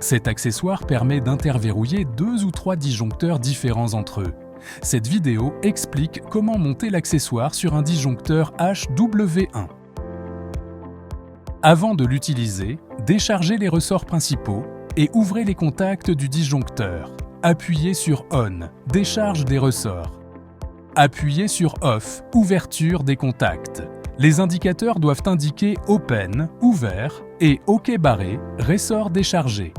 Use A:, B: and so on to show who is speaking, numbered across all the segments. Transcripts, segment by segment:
A: Cet accessoire permet d'interverrouiller 2 ou 3 disjoncteurs différents entre eux. Cette vidéo explique comment monter l'accessoire sur un disjoncteur HW1. Avant de l'utiliser, déchargez les ressorts principaux et ouvrez les contacts du disjoncteur. Appuyez sur On, décharge des ressorts. Appuyez sur Off, ouverture des contacts. Les indicateurs doivent indiquer Open, ouvert, et OK barré, ressort déchargé.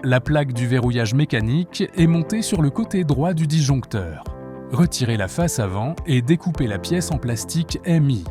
A: La plaque du verrouillage mécanique est montée sur le côté droit du disjoncteur. Retirez la face avant et découpez la pièce en plastique MI.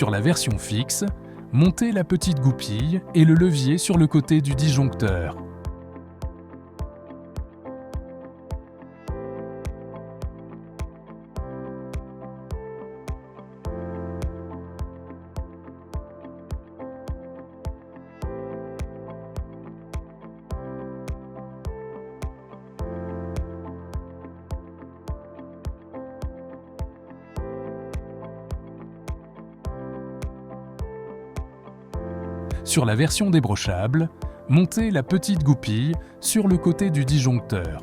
A: Sur la version fixe, montez la petite goupille et le levier sur le côté du disjoncteur. Sur la version débrochable, montez la petite goupille sur le côté du disjoncteur.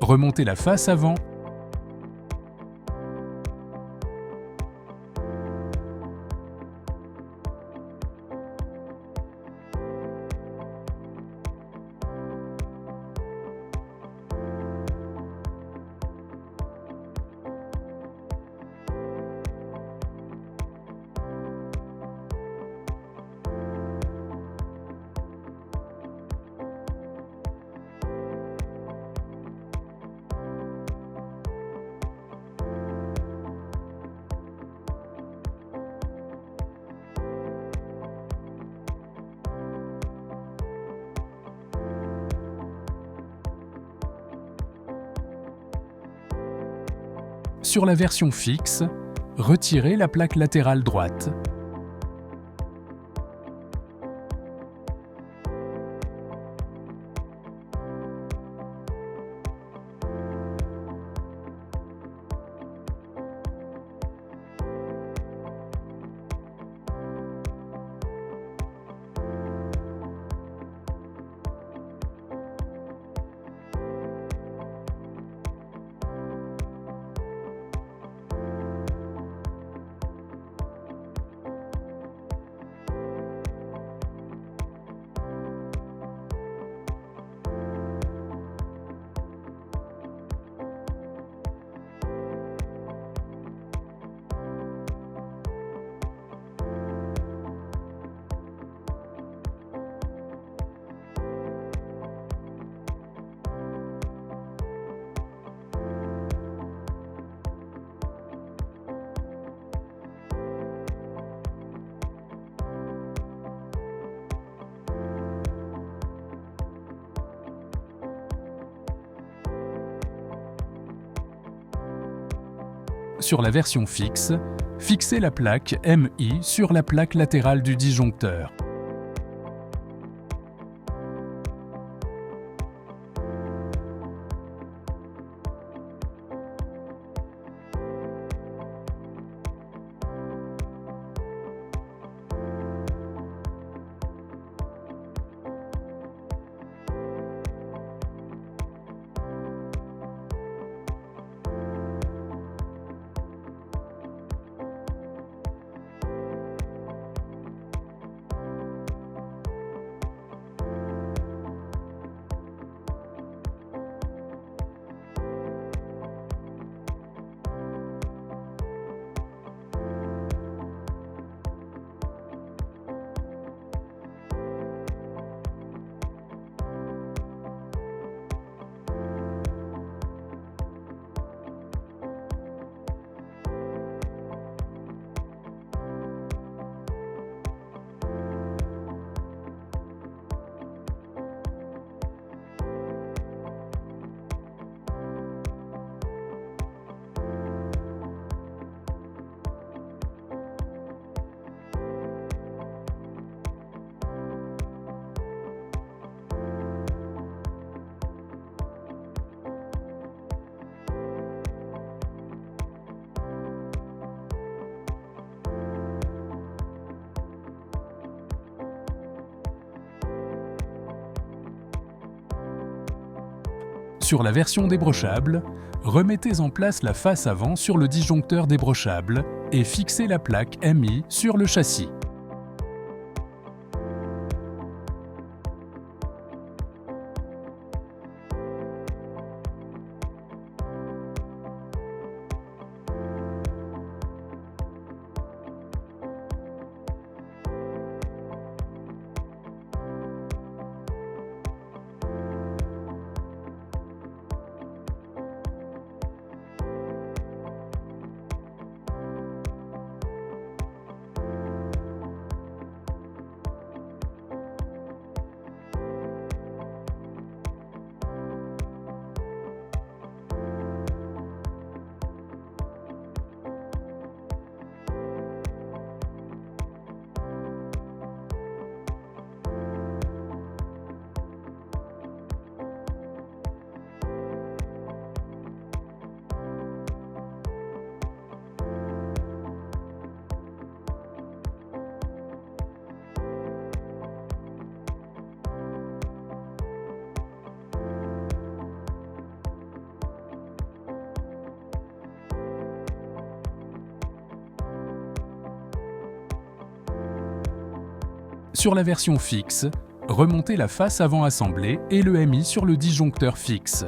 A: Remontez la face avant. Sur la version fixe, retirez la plaque latérale droite. Sur la version fixe, fixez la plaque MI sur la plaque latérale du disjoncteur. Sur la version débrochable, remettez en place la face avant sur le disjoncteur débrochable et fixez la plaque MI sur le châssis. Sur la version fixe, remontez la face avant assemblée et le MI sur le disjoncteur fixe.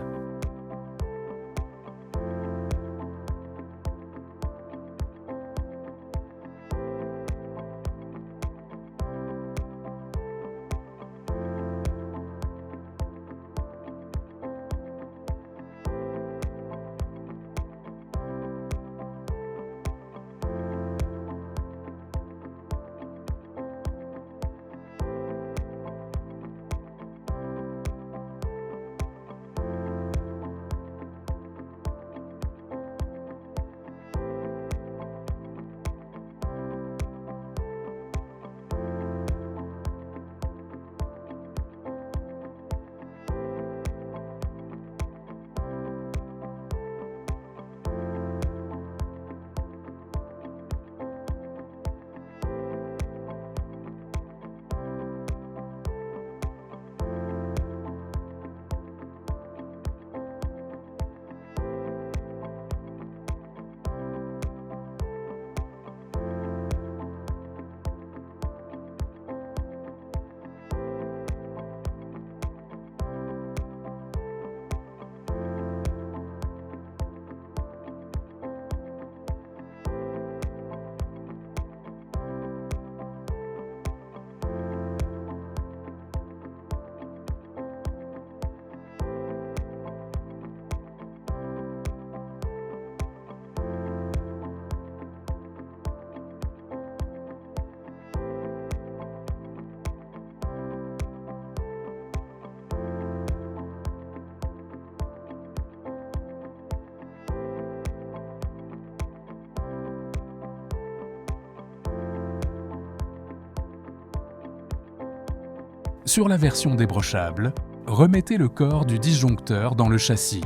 A: sur la version débrochable, remettez le corps du disjoncteur dans le châssis.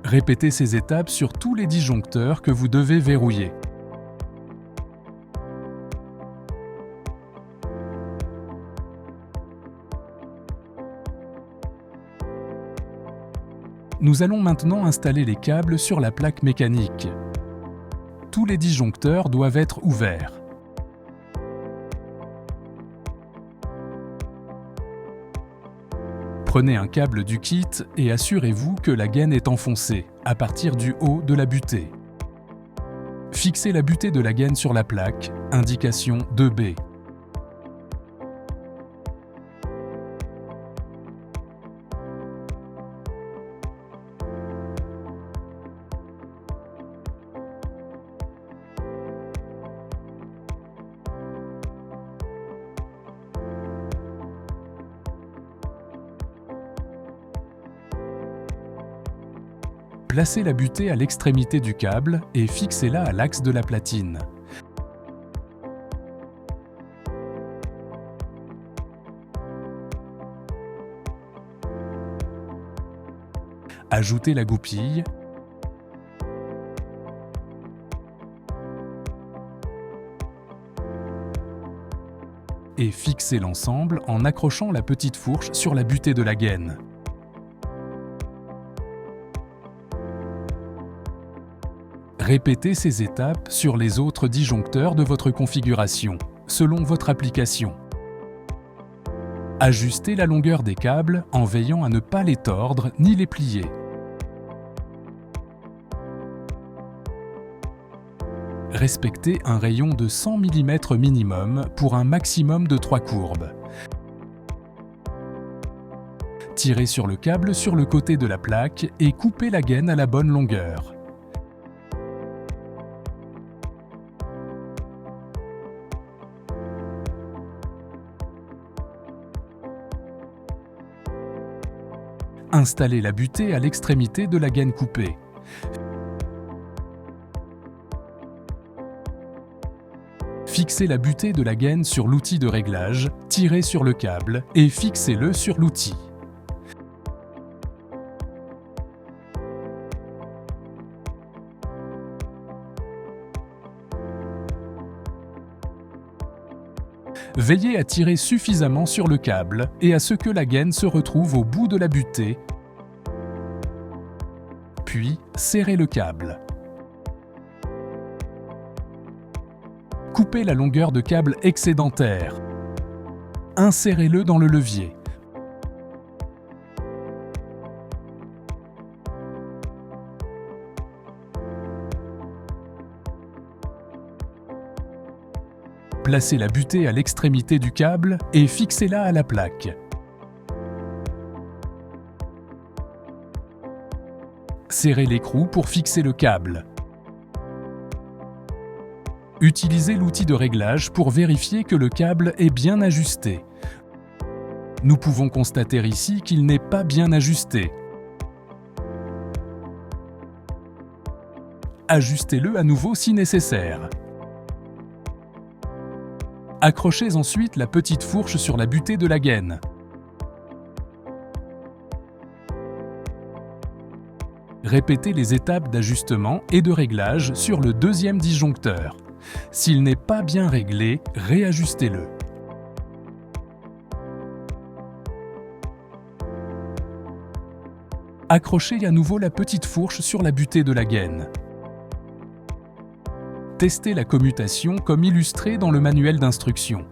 A: Répétez ces étapes sur tous les disjoncteurs que vous devez verrouiller. Nous allons maintenant installer les câbles sur la plaque mécanique. Tous les disjoncteurs doivent être ouverts. Prenez un câble du kit et assurez-vous que la gaine est enfoncée, à partir du haut de la butée. Fixez la butée de la gaine sur la plaque, indication 2B. Placez la butée à l'extrémité du câble et fixez-la à l'axe de la platine. Ajoutez la goupille et fixez l'ensemble en accrochant la petite fourche sur la butée de la gaine. Répétez ces étapes sur les autres disjoncteurs de votre configuration, selon votre application. Ajustez la longueur des câbles en veillant à ne pas les tordre ni les plier. Respectez un rayon de 100 mm minimum pour un maximum de 3 courbes. Tirez sur le câble sur le côté de la plaque et coupez la gaine à la bonne longueur. Installez la butée à l'extrémité de la gaine coupée. Fixez la butée de la gaine sur l'outil de réglage, tirez sur le câble et fixez-le sur l'outil. Veillez à tirer suffisamment sur le câble et à ce que la gaine se retrouve au bout de la butée, puis serrez le câble. Coupez la longueur de câble excédentaire. Insérez-le dans le levier. Placez la butée à l'extrémité du câble et fixez-la à la plaque. Serrez l'écrou pour fixer le câble. Utilisez l'outil de réglage pour vérifier que le câble est bien ajusté. Nous pouvons constater ici qu'il n'est pas bien ajusté. Ajustez-le à nouveau si nécessaire. Accrochez ensuite la petite fourche sur la butée de la gaine. Répétez les étapes d'ajustement et de réglage sur le deuxième disjoncteur. S'il n'est pas bien réglé, réajustez-le. Accrochez à nouveau la petite fourche sur la butée de la gaine. Testez la commutation comme illustré dans le manuel d'instruction.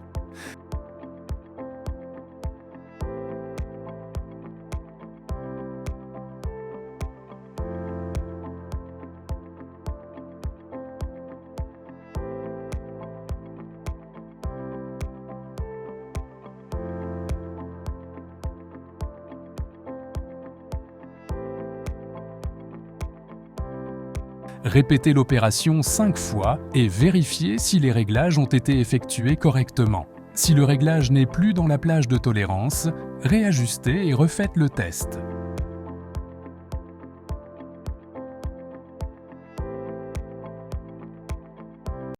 A: Répétez l'opération 5 fois et vérifiez si les réglages ont été effectués correctement. Si le réglage n'est plus dans la plage de tolérance, réajustez et refaites le test.